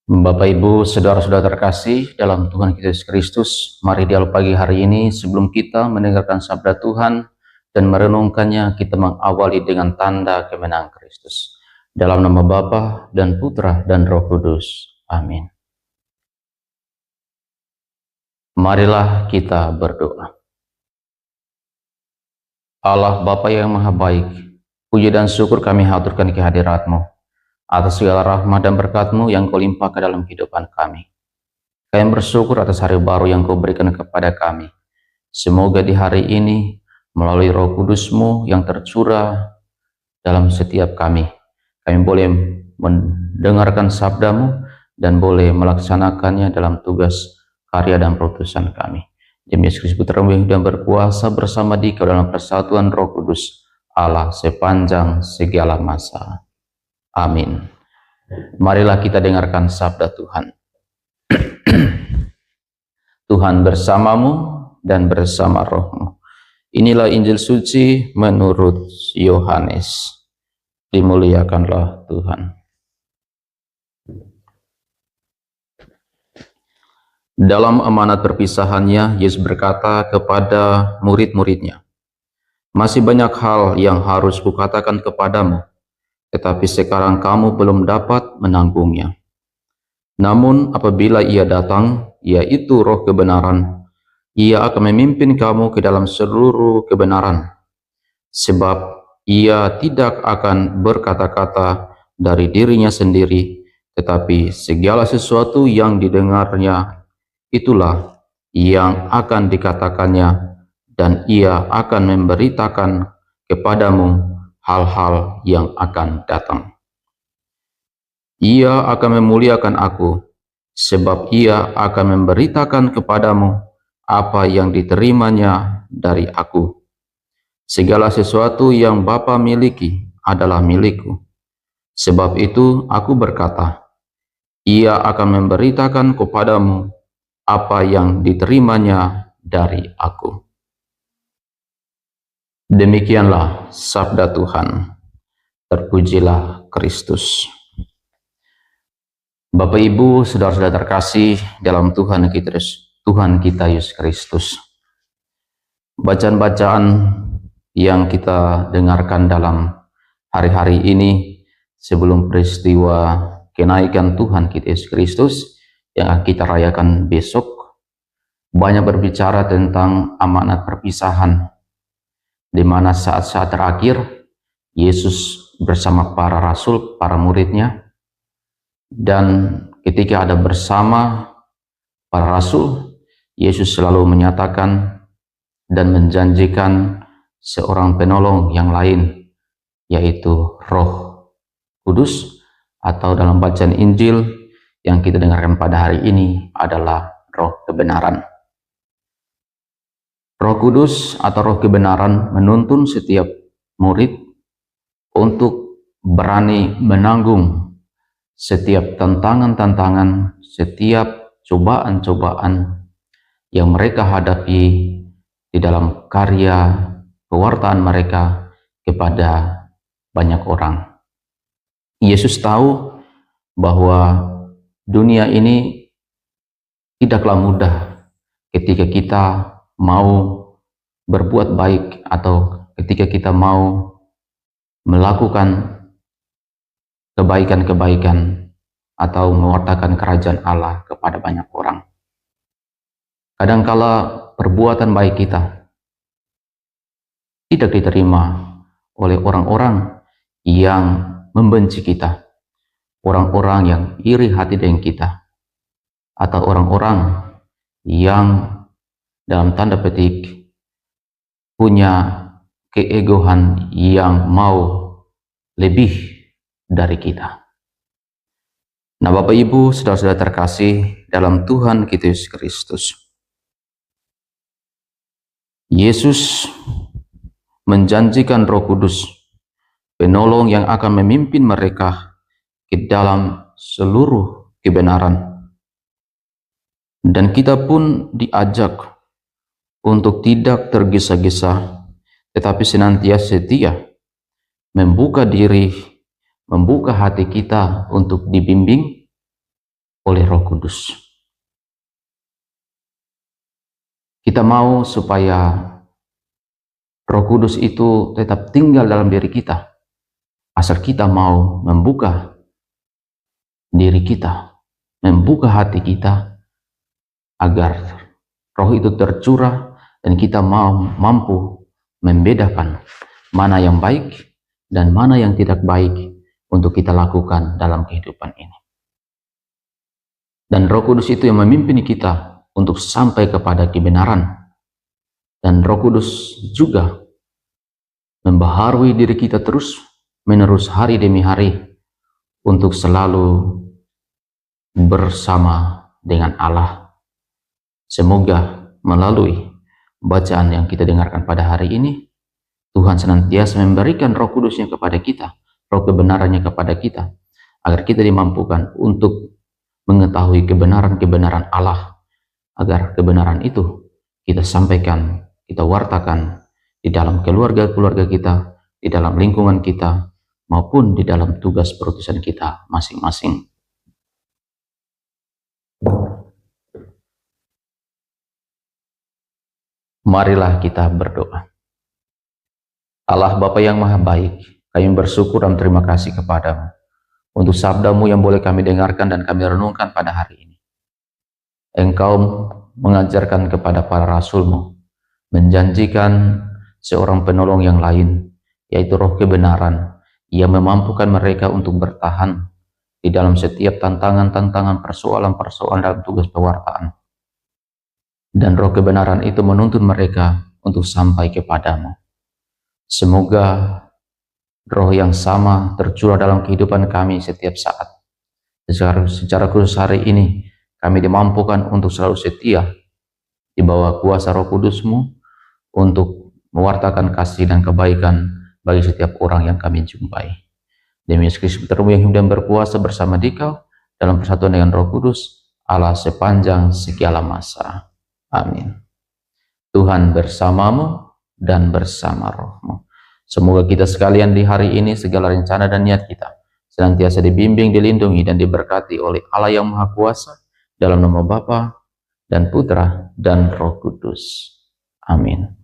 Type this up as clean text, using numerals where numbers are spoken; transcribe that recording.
Bapak Ibu, saudara-saudara terkasih dalam Tuhan Yesus Kristus, mari di pagi hari ini sebelum kita mendengarkan sabda Tuhan dan merenungkannya, kita mengawali dengan tanda kemenangan Kristus. Dalam nama Bapa dan Putra dan Roh Kudus. Amin. Marilah kita berdoa. Allah Bapa yang Maha Baik, puji dan syukur kami haturkan ke hadirat-Mu atas segala rahmat dan berkat-Mu yang Kau limpahkan dalam kehidupan kami. Kami bersyukur atas hari baru yang Kau berikan kepada kami. Semoga di hari ini, melalui Roh Kudus-Mu yang tercurah dalam setiap kami boleh mendengarkan sabda-Mu dan boleh melaksanakannya dalam tugas, karya, dan perutusan kami. Demi Yesus Kristus Putra dan berkuasa bersama Dikau dalam persatuan Roh Kudus, Allah sepanjang segala masa. Amin. Marilah kita dengarkan sabda Tuhan. Tuhan bersamamu dan bersama rohmu. Inilah Injil suci menurut Yohanes. Dimuliakanlah Tuhan. Dalam amanat perpisahannya, Yesus berkata kepada murid-muridnya, "Masih banyak hal yang harus kukatakan kepadamu, tetapi sekarang kamu belum dapat menanggungnya. Namun apabila Ia datang, yaitu Roh kebenaran, Ia akan memimpin kamu ke dalam seluruh kebenaran, sebab Ia tidak akan berkata-kata dari dirinya sendiri, tetapi segala sesuatu yang didengarnya, itulah yang akan dikatakannya, dan Ia akan memberitakan kepadamu hal-hal yang akan datang. Ia akan memuliakan aku, sebab Ia akan memberitakan kepadamu apa yang diterimanya dari aku. Segala sesuatu yang Bapa miliki adalah milikku. Sebab itu aku berkata, Ia akan memberitakan kepadamu apa yang diterimanya dari aku." Demikianlah sabda Tuhan. Terpujilah Kristus. Bapak Ibu, saudara-saudara terkasih dalam Tuhan kita Yesus Kristus. Bacaan-bacaan yang kita dengarkan dalam hari-hari ini sebelum peristiwa kenaikan Tuhan kita Yesus Kristus yang akan kita rayakan besok, banyak berbicara tentang amanat perpisahan, di mana saat-saat terakhir Yesus bersama para rasul, para muridnya, dan ketika ada bersama para rasul, Yesus selalu menyatakan dan menjanjikan seorang penolong yang lain, yaitu Roh Kudus, atau dalam bacaan Injil yang kita dengarkan pada hari ini adalah Roh kebenaran. Roh Kudus atau Roh kebenaran menuntun setiap murid untuk berani menanggung setiap tantangan-tantangan, setiap cobaan-cobaan yang mereka hadapi di dalam karya pewartaan mereka kepada banyak orang. Yesus tahu bahwa dunia ini tidaklah mudah ketika kita mau berbuat baik atau ketika kita mau melakukan kebaikan-kebaikan atau mewartakan kerajaan Allah kepada banyak orang. Kadangkala perbuatan baik kita tidak diterima oleh orang-orang yang membenci kita, orang-orang yang iri hati dengan kita, atau orang-orang yang dalam tanda petik punya keegoan yang mau lebih dari kita. Nah, Bapak Ibu, saudara-saudara terkasih dalam Tuhan kita Yesus Kristus, Yesus menjanjikan Roh Kudus, penolong yang akan memimpin mereka ke dalam seluruh kebenaran. Dan kita pun diajak untuk tidak tergesa-gesa, tetapi senantiasa setia, membuka diri, membuka hati kita untuk dibimbing, oleh Roh Kudus. Kita mau supaya Roh Kudus itu tetap tinggal dalam diri kita, asal kita mau membuka diri kita, membuka hati kita, agar Roh itu tercurah dan kita mampu membedakan mana yang baik dan mana yang tidak baik untuk kita lakukan dalam kehidupan ini. Dan Roh Kudus itu yang memimpin kita untuk sampai kepada kebenaran. Dan Roh Kudus juga membaharui diri kita terus menerus hari demi hari untuk selalu bersama dengan Allah. Semoga melalui bacaan yang kita dengarkan pada hari ini, Tuhan senantiasa memberikan Roh Kudusnya kepada kita, Roh kebenarannya kepada kita, agar kita dimampukan untuk mengetahui kebenaran-kebenaran Allah, agar kebenaran itu kita sampaikan, kita wartakan di dalam keluarga-keluarga kita, di dalam lingkungan kita, maupun di dalam tugas perutusan kita masing-masing. Marilah kita berdoa. Allah Bapa yang Maha Baik, kami bersyukur dan terima kasih kepadamu untuk sabdamu yang boleh kami dengarkan dan kami renungkan pada hari ini. Engkau mengajarkan kepada para rasulmu, menjanjikan seorang penolong yang lain, yaitu Roh kebenaran, yang memampukan mereka untuk bertahan di dalam setiap tantangan-tantangan, persoalan-persoalan dalam tugas pewartaan. Dan Roh kebenaran itu menuntun mereka untuk sampai kepadamu. Semoga Roh yang sama tercurah dalam kehidupan kami setiap saat. Secara khusus hari ini, kami dimampukan untuk selalu setia di bawah kuasa Roh Kudus-Mu untuk mewartakan kasih dan kebaikan bagi setiap orang yang kami jumpai. Demi Yesus Kristus Putramu yang hidup dan berkuasa bersama Dikau dalam persatuan dengan Roh Kudus, Allah sepanjang segala masa. Amin. Tuhan bersamamu dan bersama rohmu. Semoga kita sekalian di hari ini segala rencana dan niat kita senantiasa dibimbing, dilindungi, dan diberkati oleh Allah yang Maha Kuasa, dalam nama Bapa dan Putra dan Roh Kudus. Amin.